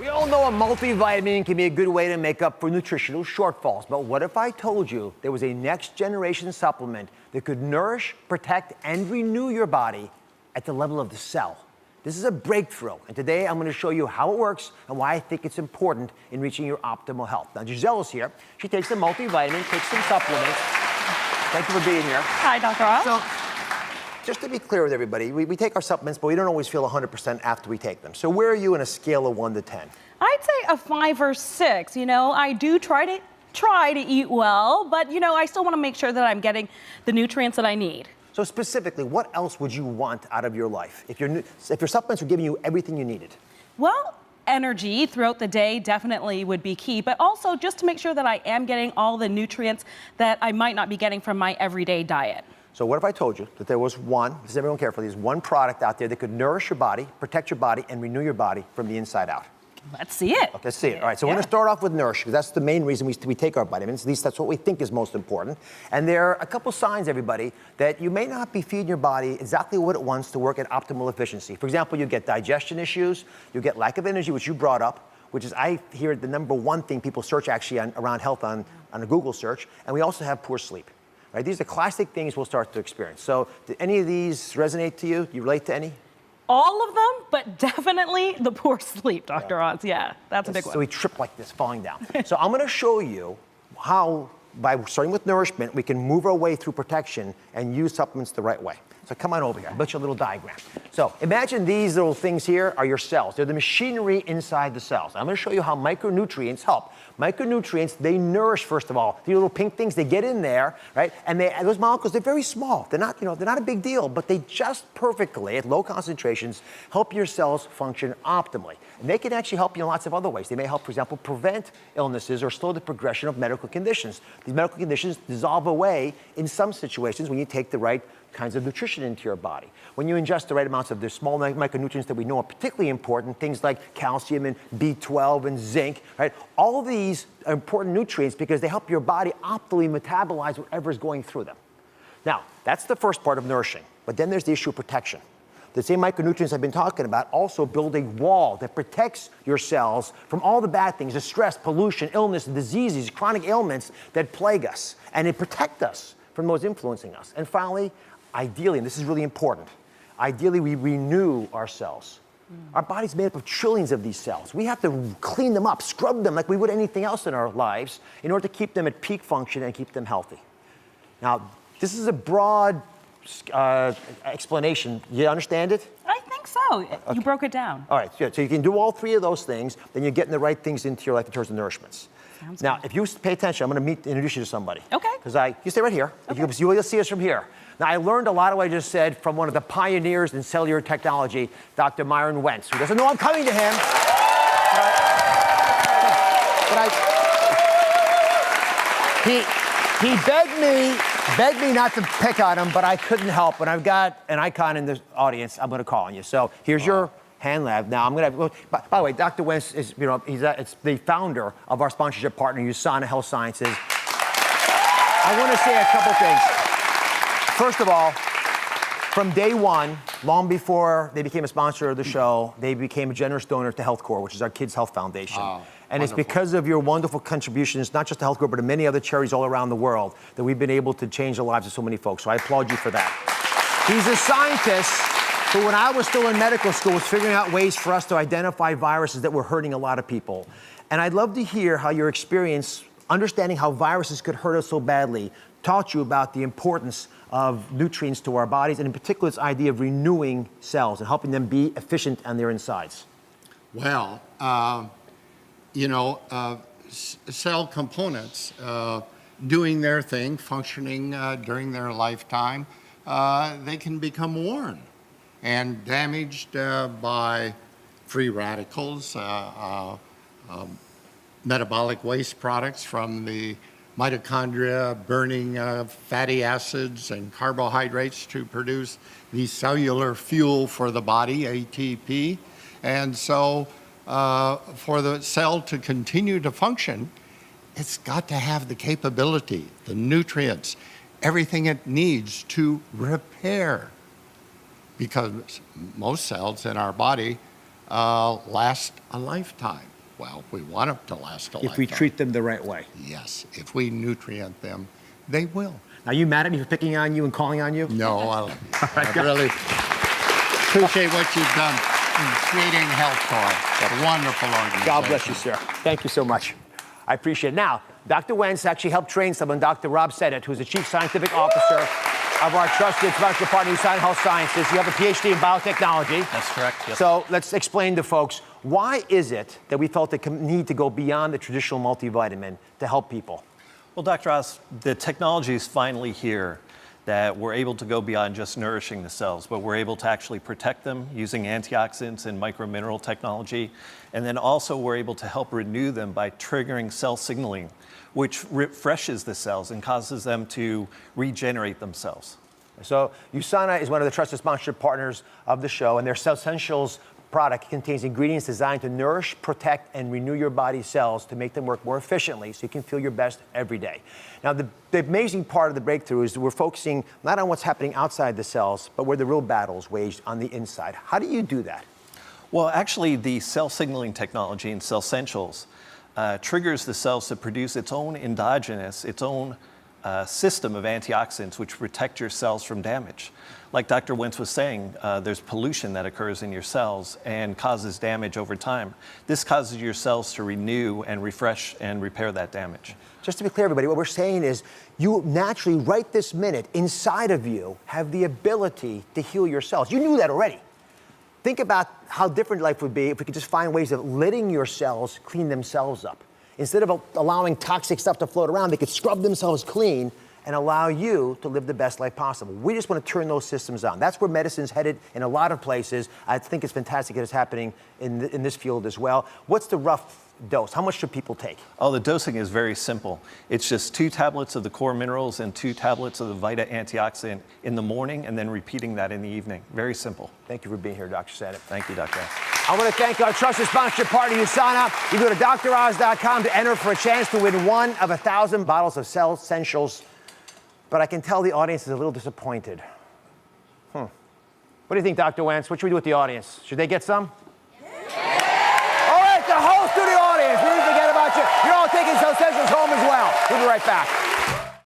We all know a multivitamin can be a good way to make up for nutritional shortfalls, but what if I told you there was a next-generation supplement that could nourish, protect, and renew your body at the level of the cell? This is a breakthrough, and today I'm going to show you how it works and why I think it's important in reaching your optimal health. Now, Giselle is here. She takes some multivitamin, takes some supplements. Thank you for being here. Hi, Dr. Oz. So, just to be clear with everybody, we take our supplements, but we don't always feel 100% after we take them. So where are you on a scale of 1 to 10? I'd say a 5 or 6. You know, I do try to eat well, but you know, I still want to make sure that I'm getting the nutrients that I need. So specifically, what else would you want out of your life if your supplements were giving you everything you needed? Well, energy throughout the day definitely would be key, but also just to make sure that I am getting all the nutrients that I might not be getting from my everyday diet. So what if I told you that there was one, listen everyone carefully, there's one product out there that could nourish your body, protect your body, and renew your body from the inside out? Let's see it. Okay, let's see it. All right, so we're going to start off with nourish, because that's the main reason we take our vitamins. At least that's what we think is most important. And there are a couple signs, everybody, that you may not be feeding your body exactly what it wants to work at optimal efficiency. For example, you get digestion issues, you get lack of energy, which you brought up, which is, I hear, the #1 thing people search actually around health on a Google search. And we also have poor sleep. Right? These are classic things we'll start to experience. So, do any of these resonate to you? Do you relate to any? All of them, but definitely the poor sleep, Dr. Oz. Yeah, that's a big one. So we trip like this, falling down. So I'm going to show you how, by starting with nourishment, we can move our way through protection and use supplements the right way. So come on over here. I built you a little diagram. So imagine these little things here are your cells. They're the machinery inside the cells. I'm going to show you how micronutrients help. Micronutrients, they nourish, first of all. These little pink things, they get in there, right? And those molecules, they're very small. They're not, they're not a big deal, but they just perfectly, at low concentrations, help your cells function optimally. And they can actually help you in lots of other ways. They may help, for example, prevent illnesses or slow the progression of medical conditions. These medical conditions dissolve away in some situations when you take the right kinds of nutrition into your body. When you ingest the right amounts of the small micronutrients that we know are particularly important, things like calcium and B12 and zinc, right? All of these are important nutrients because they help your body optimally metabolize whatever is going through them. Now, that's the first part of nourishing. But then there's the issue of protection. The same micronutrients I've been talking about also build a wall that protects your cells from all the bad things, the stress, pollution, illness, diseases, chronic ailments that plague us. And they protect us from those influencing us. And finally, ideally, and this is really important, ideally we renew our cells. Our body's made up of trillions of these cells. We have to clean them up, scrub them like we would anything else in our lives in order to keep them at peak function and keep them healthy. Now, this is a broad explanation. You understand it? I think so. Okay. You broke it down. All right, good. So you can do all three of those things, then you're getting the right things into your life in terms of nourishments. Sounds now, good. if you pay attention, I'm going to introduce you to somebody. Okay. Because you stay right here. Okay. You'll see us from here. Now, I learned a lot of what I just said from one of the pioneers in cellular technology, Dr. DR.WENTS, who doesn't know I'm coming to him. He begged me not to pick on him, but I couldn't help. And I've got an icon in the audience I'm going to call on you. So here's your hand lab. Now, I'm going to, by the way, Dr. Wentz is, it's the founder of our sponsorship partner, USANA Health Sciences. I want to say a couple things. First of all, from day one, long before they became a sponsor of the show, they became a generous donor to Health Corps, which is our Kids Health Foundation. And wonderful. It's because of your wonderful contributions, not just to Health Corps, but to many other charities all around the world, that we've been able to change the lives of so many folks. So I applaud you for that. He's a scientist who, when I was still in medical school, was figuring out ways for us to identify viruses that were hurting a lot of people. And I'd love to hear how your experience, understanding how viruses could hurt us so badly, taught you about the importance of nutrients to our bodies, and in particular, this idea of renewing cells and helping them be efficient on their insides. Well, cell components doing their thing, functioning during their lifetime, they can become worn and damaged by free radicals, metabolic waste products from the mitochondria burning fatty acids and carbohydrates to produce the cellular fuel for the body, ATP. And so for the cell to continue to function, it's got to have the capability, the nutrients, everything it needs to repair. Because most cells in our body last a lifetime. Well, we want them to last a lifetime. If we treat them the right way. Yes, if we nutrient them, they will. Are you mad at me for picking on you and calling on you? No, I love you. I really appreciate what you've done in creating health for us. A wonderful organization. God bless you, sir. Thank you so much. I appreciate it. Now, Dr. Wentz actually helped train someone, Dr. Rob Sedit, who's the Chief Scientific Officer of our trusted sponsor partner, USANA Health Sciences. You have a PhD in biotechnology. That's correct, yes. So let's explain to folks, why is it that we felt the need to go beyond the traditional multivitamin to help people? Well, Dr. Oz, the technology is finally here that we're able to go beyond just nourishing the cells, but we're able to actually protect them using antioxidants and micromineral technology. And then also we're able to help renew them by triggering cell signaling, which refreshes the cells and causes them to regenerate themselves. So USANA is one of the trusted sponsorship partners of the show, and their Cell Essentials product contains ingredients designed to nourish, protect, and renew your body's cells to make them work more efficiently so you can feel your best every day. Now, the amazing part of the breakthrough is that we're focusing not on what's happening outside the cells, but where the real battle is waged on the inside. How do you do that? Well, actually, the cell signaling technology in Cell Essentials triggers the cells to produce its own endogenous, its own system of antioxidants which protect your cells from damage. Like Dr. Wentz was saying, there's pollution that occurs in your cells and causes damage over time. This causes your cells to renew and refresh and repair that damage. Just to be clear, everybody, what we're saying is you naturally, right this minute, inside of you, have the ability to heal your cells. You knew that already. Think about how different life would be if we could just find ways of letting your cells clean themselves up. Instead of allowing toxic stuff to float around, they could scrub themselves clean and allow you to live the best life possible. We just want to turn those systems on. That's where medicine's headed in a lot of places. I think it's fantastic that it's happening in this field as well. What's the rough dose? How much should people take? Oh, the dosing is very simple. It's just 2 tablets of the core minerals and 2 tablets of the Vita antioxidant in the morning and then repeating that in the evening. Very simple. Thank you for being here, Dr. Sedit. Thank you, Dr. Oz. I want to thank our trusted sponsorship partner, USANA. You go to DrOz.com to enter for a chance to win one of 1,000 bottles of Cell Essentials. But I can tell the audience is a little disappointed. What do you think, Dr. Wentz? What should we do with the audience? Should they get some? Yeah. All right, the whole studio audience. We didn't forget about you. You're all taking Cell Essentials home as well. We'll be right back.